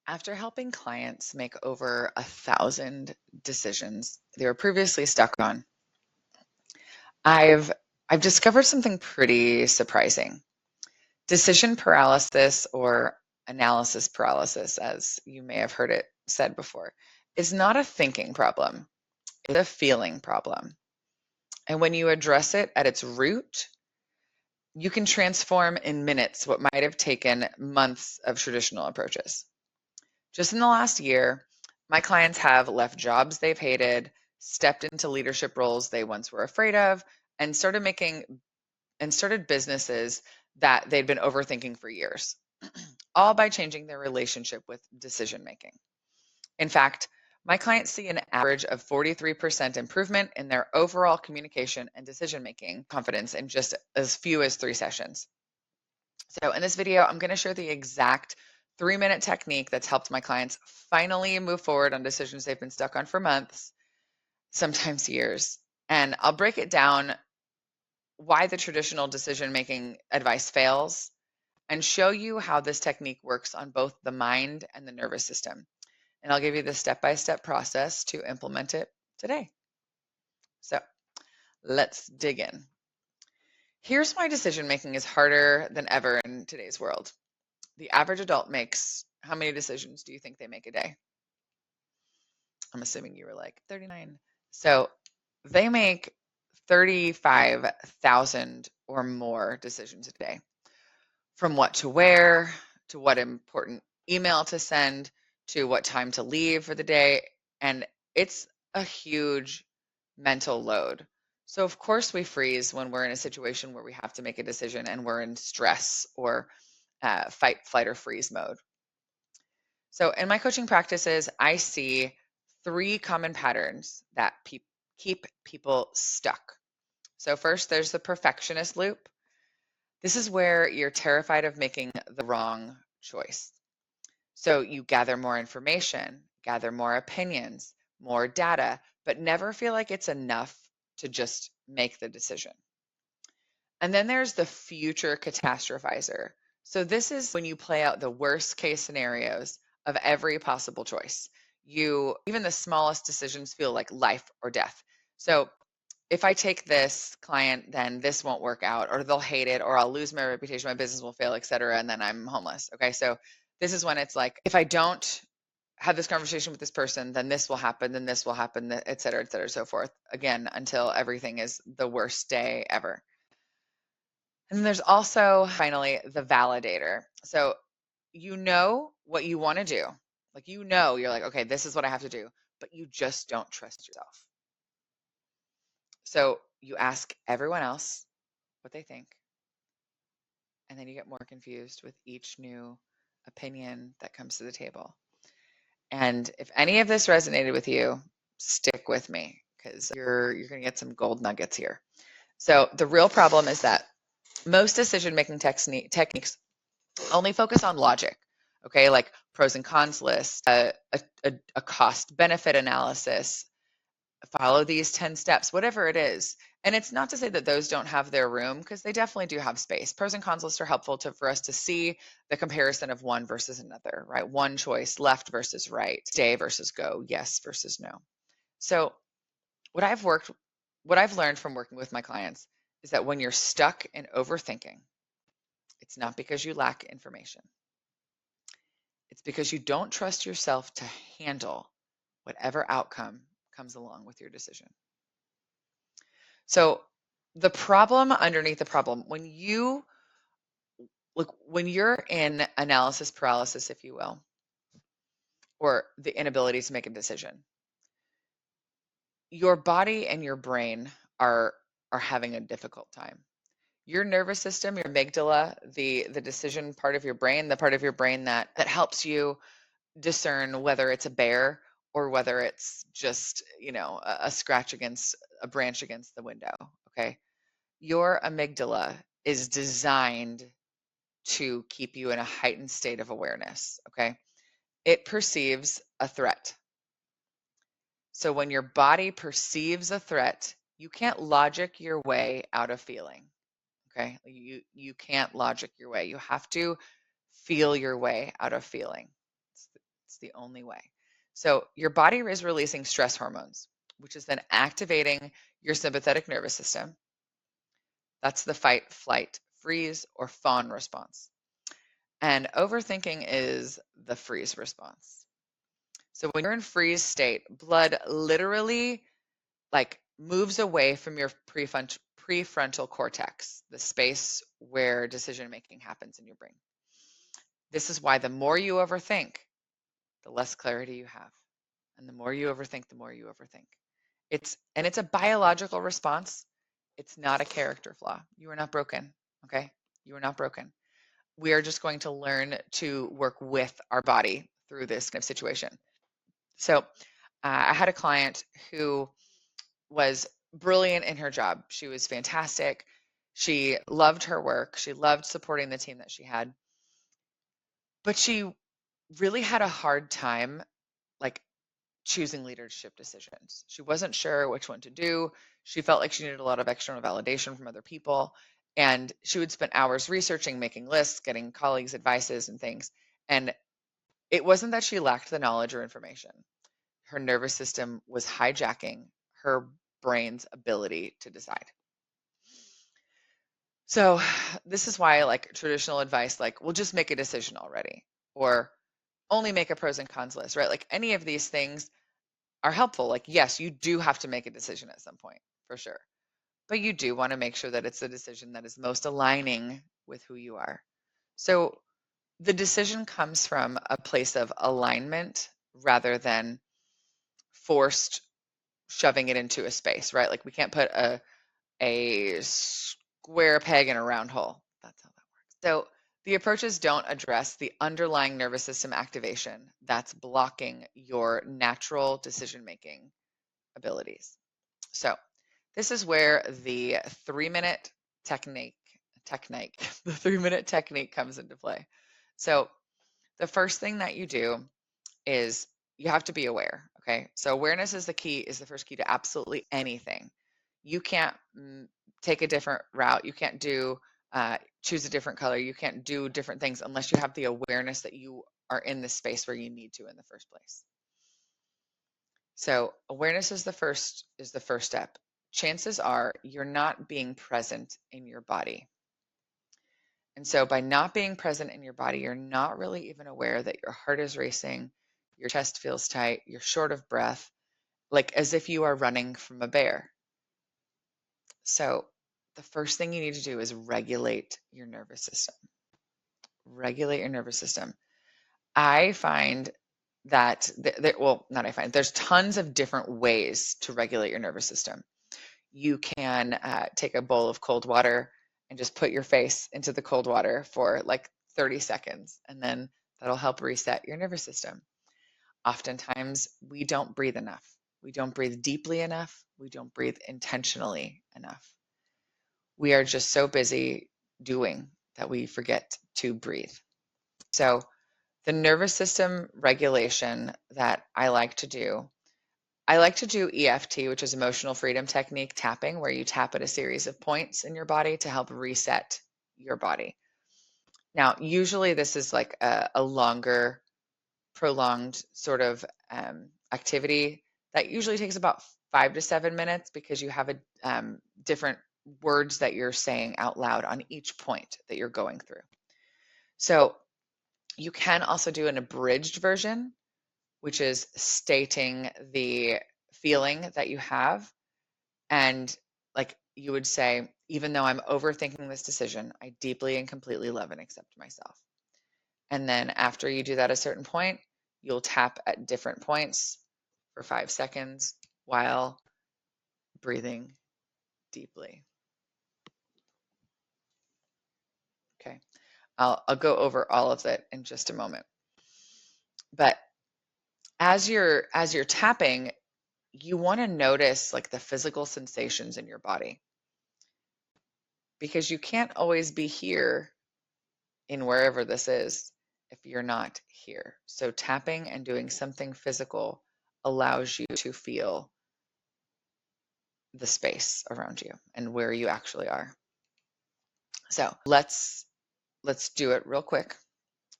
After helping clients make over 1,000 decisions they were previously stuck on, I've I've discovered something pretty surprising. Decision paralysis, or analysis paralysis, as you may have heard it said before, is not a thinking problem. It's a feeling problem. And when you address it at its root, you can transform in minutes what might have taken months of traditional approaches. Just in the last year, my clients have left jobs they've hated, stepped into leadership roles they once were afraid of, and started businesses that they'd been overthinking for years, all by changing their relationship with decision making. In fact, my clients see an average of 43% improvement in their overall communication and decision making confidence in just as few as 3 sessions. So in this video, I'm going to share the exact 3-minute technique that's helped my clients finally move forward on decisions they've been stuck on for months, sometimes years. And I'll break it down why the traditional decision-making advice fails and show you how this technique works on both the mind and the nervous system. And I'll give you the step-by-step process to implement it today. So let's dig in. Here's why decision-making is harder than ever in today's world. The average adult makes, how many decisions do you think they make a day? I'm assuming you were like 39. So they make 35,000 or more decisions a day. From what to wear, to what important email to send, to what time to leave for the day. And it's a huge mental load. So of course we freeze when we're in a situation where we have to make a decision and we're in stress or fight, flight, or freeze mode. So in my coaching practices, I see 3 common patterns that keep people stuck. So first, there's the perfectionist loop. This is where you're terrified of making the wrong choice. So you gather more information, gather more opinions, more data, but never feel like it's enough to just make the decision. And then there's the future catastrophizer. So this is when you play out the worst case scenarios of every possible choice. Even the smallest decisions feel like life or death. So if I take this client, then this won't work out, or they'll hate it, or I'll lose my reputation, my business will fail, et cetera, and then I'm homeless. Okay, so this is when it's like, if I don't have this conversation with this person, then this will happen, et cetera, so forth, again, until everything is the worst day ever. And then there's also, finally, the validator. So you know what you want to do. Like, you're like, okay, this is what I have to do, but you just don't trust yourself. So you ask everyone else what they think, and then you get more confused with each new opinion that comes to the table. And if any of this resonated with you, stick with me, because you're going to get some gold nuggets here. So the real problem is that most decision-making techniques only focus on logic, okay, like pros and cons list, a cost-benefit analysis, follow these 10 steps, whatever it is. And it's not to say that those don't have their room, because they definitely do have space. Pros and cons lists are helpful for us to see the comparison of one versus another, right? One choice, left versus right, stay versus go, yes versus no. So what I've learned from working with my clients is that when you're stuck in overthinking, it's not because you lack information. It's because you don't trust yourself to handle whatever outcome comes along with your decision. So the problem underneath the problem, when you're in analysis paralysis, if you will, or the inability to make a decision, your body and your brain are having a difficult time. Your nervous system, your amygdala, the decision part of your brain, the part of your brain that helps you discern whether it's a bear or whether it's just, a scratch against a branch against the window, okay? Your amygdala is designed to keep you in a heightened state of awareness, okay? It perceives a threat. So when your body perceives a threat, you can't logic your way out of feeling, okay? You can't logic your way. You have to feel your way out of feeling. It's the only way. So your body is releasing stress hormones, which is then activating your sympathetic nervous system. That's the fight, flight, freeze, or fawn response. And overthinking is the freeze response. So when you're in freeze state, blood literally like moves away from your prefrontal cortex, the space where decision making happens in your brain. This is why the more you overthink, the less clarity you have. And the more you overthink, the more you overthink. It's a biological response. It's not a character flaw. You are not broken, okay? You are not broken. We are just going to learn to work with our body through this kind of situation. So I had a client who was brilliant in her job. She was fantastic. She loved her work. She loved supporting the team that she had. But she really had a hard time like choosing leadership decisions. She wasn't sure which one to do. She felt like she needed a lot of external validation from other people. And she would spend hours researching, making lists, getting colleagues' advices and things. And it wasn't that she lacked the knowledge or information. Her nervous system was hijacking her brain's ability to decide. So this is why like traditional advice, like, well, just make a decision already, or only make a pros and cons list, right? Like any of these things are helpful. Like, yes, you do have to make a decision at some point for sure, but you do want to make sure that it's a decision that is most aligning with who you are. So the decision comes from a place of alignment rather than forced shoving it into a space, right? Like we can't put a square peg in a round hole. That's how that works. So the approaches don't address the underlying nervous system activation that's blocking your natural decision-making abilities. So this is where the 3-minute technique, the 3-minute technique comes into play. So the first thing that you do is you have to be aware, okay? So awareness is the first key to absolutely anything. You can't take a different route. You can't choose a different color. You can't do different things unless you have the awareness that you are in the space where you need to in the first place. So awareness is the first step. Chances are you're not being present in your body. And so by not being present in your body, you're not really even aware that your heart is racing, your chest feels tight, you're short of breath, like as if you are running from a bear. So the first thing you need to do is regulate your nervous system. Regulate your nervous system. I find that, there's tons of different ways to regulate your nervous system. You can take a bowl of cold water and just put your face into the cold water for like 30 seconds, and then that'll help reset your nervous system. Oftentimes, we don't breathe enough. We don't breathe deeply enough. We don't breathe intentionally enough. We are just so busy doing that we forget to breathe. So the nervous system regulation that I like to do EFT, which is emotional freedom technique tapping, where you tap at a series of points in your body to help reset your body. Now, usually this is like a longer, prolonged sort of activity that usually takes about 5 to 7 minutes because you have different words that you're saying out loud on each point that you're going through. So you can also do an abridged version, which is stating the feeling that you have. And like you would say, even though I'm overthinking this decision, I deeply and completely love and accept myself. And then after you do that at a certain point, you'll tap at different points for 5 seconds while breathing deeply. Okay, I'll go over all of that in just a moment. But as you're tapping, you want to notice like the physical sensations in your body, because you can't always be here in wherever this is if you're not here. So tapping and doing something physical allows you to feel the space around you and where you actually are. So let's do it real quick.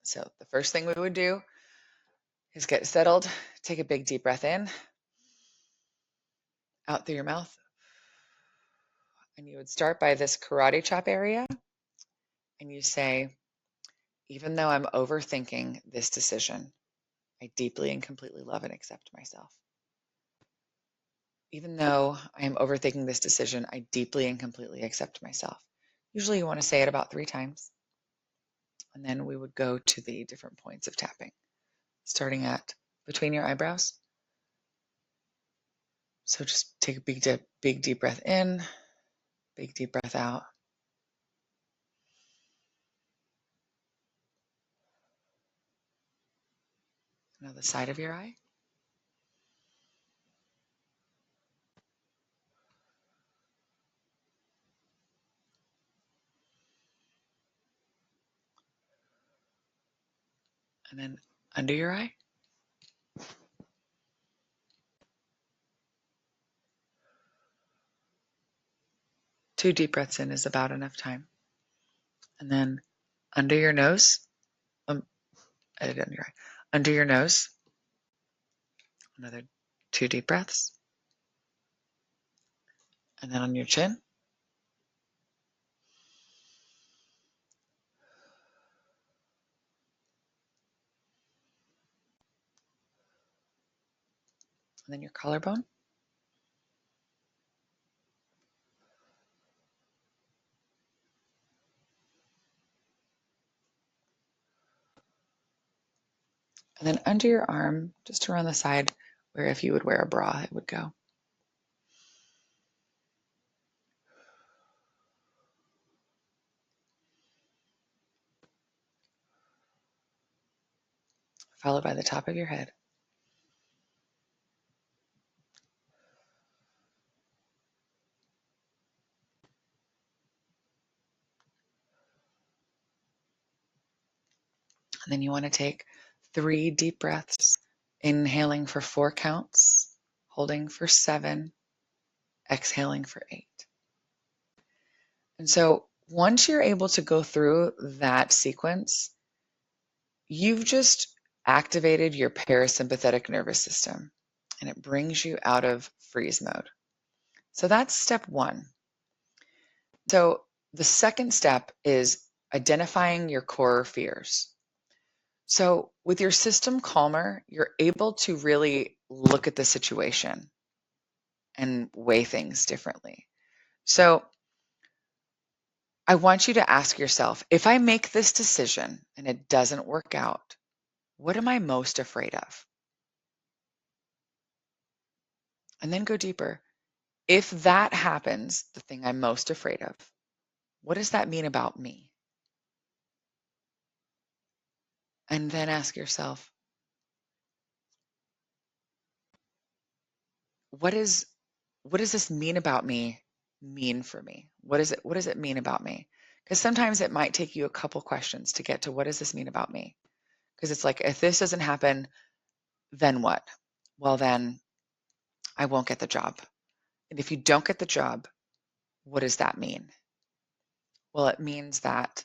So the first thing we would do is get settled. Take a big deep breath in, out through your mouth. And you would start by this karate chop area. And you say, even though I'm overthinking this decision, I deeply and completely love and accept myself. Even though I am overthinking this decision, I deeply and completely accept myself. Usually you want to say it about 3 times. And then we would go to the different points of tapping, starting at between your eyebrows. So just take a big deep breath in, big deep breath out. Now the side of your eye. And then under your eye. Two deep breaths in is about enough time. And then under your nose. Under your eye. Under your nose. Another 2 deep breaths. And then on your chin. And then your collarbone. And then under your arm, just around the side where if you would wear a bra, it would go. Followed by the top of your head. And then you want to take 3 deep breaths, inhaling for 4 counts, holding for 7, exhaling for 8. And so once you're able to go through that sequence, you've just activated your parasympathetic nervous system and it brings you out of freeze mode. So that's step 1. So the second step is identifying your core fears. So with your system calmer, you're able to really look at the situation and weigh things differently. So I want you to ask yourself, if I make this decision and it doesn't work out, what am I most afraid of? And then go deeper. If that happens, the thing I'm most afraid of, what does that mean about me? And then ask yourself, what does this mean about me mean for me? What does it mean about me? Because sometimes it might take you a couple questions to get to what does this mean about me? Because it's like, if this doesn't happen, then what? Well, then I won't get the job. And if you don't get the job, what does that mean? Well, it means that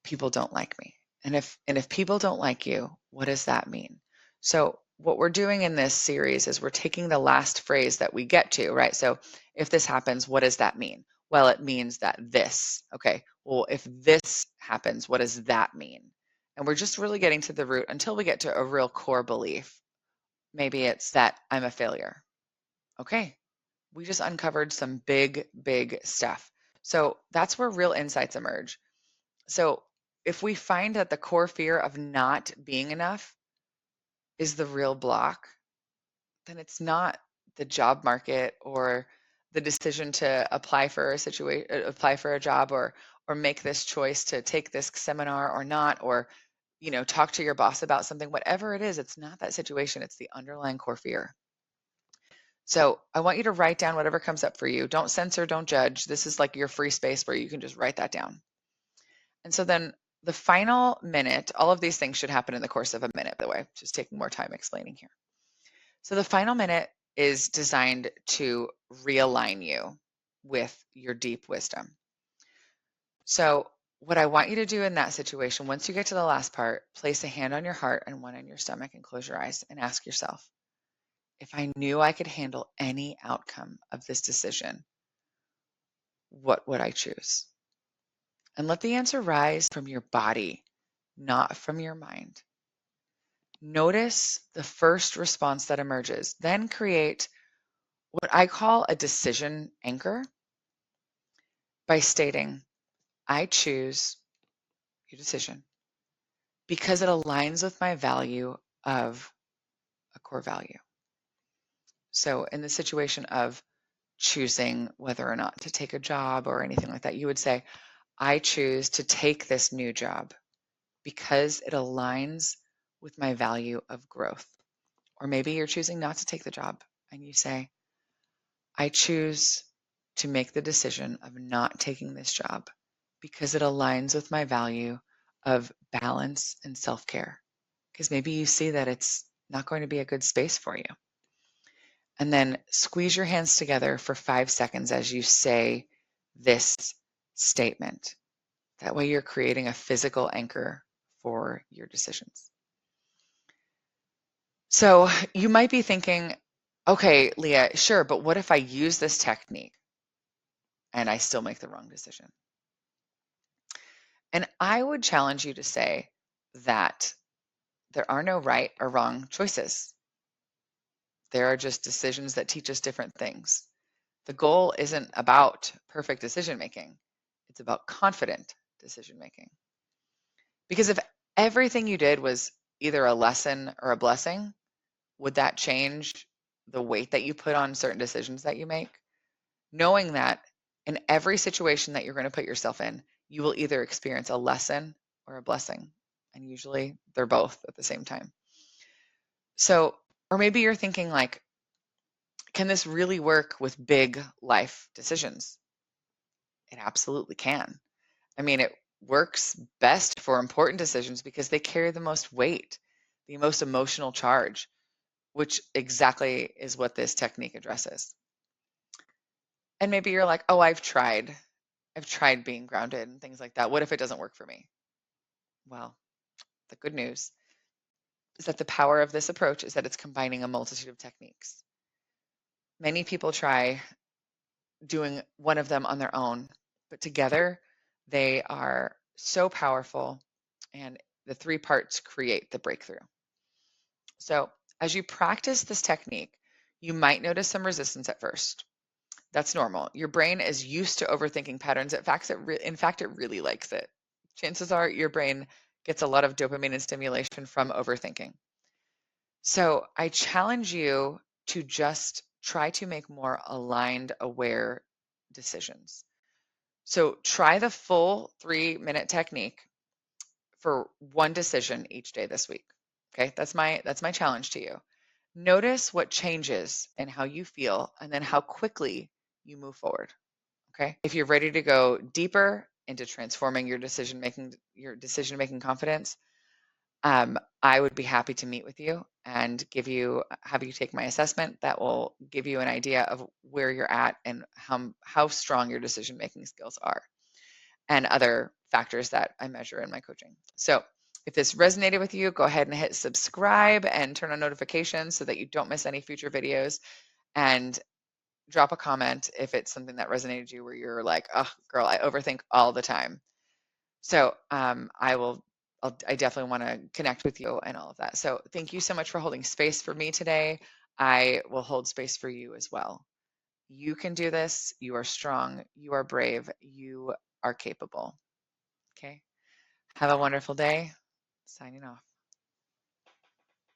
people don't like me. And if people don't like you, what does that mean? So what we're doing in this series is we're taking the last phrase that we get to, right? So if this happens, what does that mean? Well, it means that this. Okay. Well, if this happens, what does that mean? And we're just really getting to the root until we get to a real core belief. Maybe it's that I'm a failure. Okay. We just uncovered some big, big stuff. So that's where real insights emerge. So if we find that the core fear of not being enough is the real block, then it's not the job market or the decision to apply for apply for a job or make this choice to take this seminar or not, or talk to your boss about something. Whatever it is, it's not that situation. It's the underlying core fear. So I want you to write down whatever comes up for you. Don't censor, don't judge. This is like your free space where you can just write that down. And so then the final minute, all of these things should happen in the course of a minute, by the way, just taking more time explaining here. So the final minute is designed to realign you with your deep wisdom. So what I want you to do in that situation, once you get to the last part, place a hand on your heart and one on your stomach and close your eyes and ask yourself, if I knew I could handle any outcome of this decision, what would I choose? And let the answer rise from your body, not from your mind. Notice the first response that emerges. Then create what I call a decision anchor by stating, I choose your decision because it aligns with my value of a core value. So in the situation of choosing whether or not to take a job or anything like that, you would say, I choose to take this new job because it aligns with my value of growth. Or maybe you're choosing not to take the job and you say, I choose to make the decision of not taking this job because it aligns with my value of balance and self-care. Because maybe you see that it's not going to be a good space for you. And then squeeze your hands together for 5 seconds as you say this statement. That way you're creating a physical anchor for your decisions. So you might be thinking, okay, Leah, sure, but what if I use this technique and I still make the wrong decision? And I would challenge you to say that there are no right or wrong choices. There are just decisions that teach us different things. The goal isn't about perfect decision making. It's about confident decision making. Because if everything you did was either a lesson or a blessing, would that change the weight that you put on certain decisions that you make? Knowing that in every situation that you're going to put yourself in, you will either experience a lesson or a blessing. And usually they're both at the same time. So, or maybe you're thinking like, can this really work with big life decisions? It absolutely can. I mean, it works best for important decisions because they carry the most weight, the most emotional charge, which exactly is what this technique addresses. And maybe you're like, oh, I've tried being grounded and things like that. What if it doesn't work for me? Well, the good news is that the power of this approach is that it's combining a multitude of techniques. Many people try doing one of them on their own, but together they are so powerful, and the 3 parts create the breakthrough. So as you practice this technique, you might notice some resistance at first. That's normal. Your brain is used to overthinking patterns. In fact, it really likes it. Chances are your brain gets a lot of dopamine and stimulation from overthinking. So I challenge you to just try to make more aligned, aware decisions. So try the full 3-minute technique for one decision each day this week. Okay, that's my challenge to you. Notice what changes and how you feel, and then how quickly you move forward. Okay, if you're ready to go deeper into transforming your decision making confidence, I would be happy to meet with you and have you take my assessment that will give you an idea of where you're at and how strong your decision making skills are, and other factors that I measure in my coaching. So if this resonated with you, go ahead and hit subscribe and turn on notifications so that you don't miss any future videos, and drop a comment if it's something that resonated with you where you're like, oh girl, I overthink all the time. So I definitely want to connect with you and all of that. So thank you so much for holding space for me today. I will hold space for you as well. You can do this. You are strong. You are brave. You are capable. Okay. Have a wonderful day. Signing off.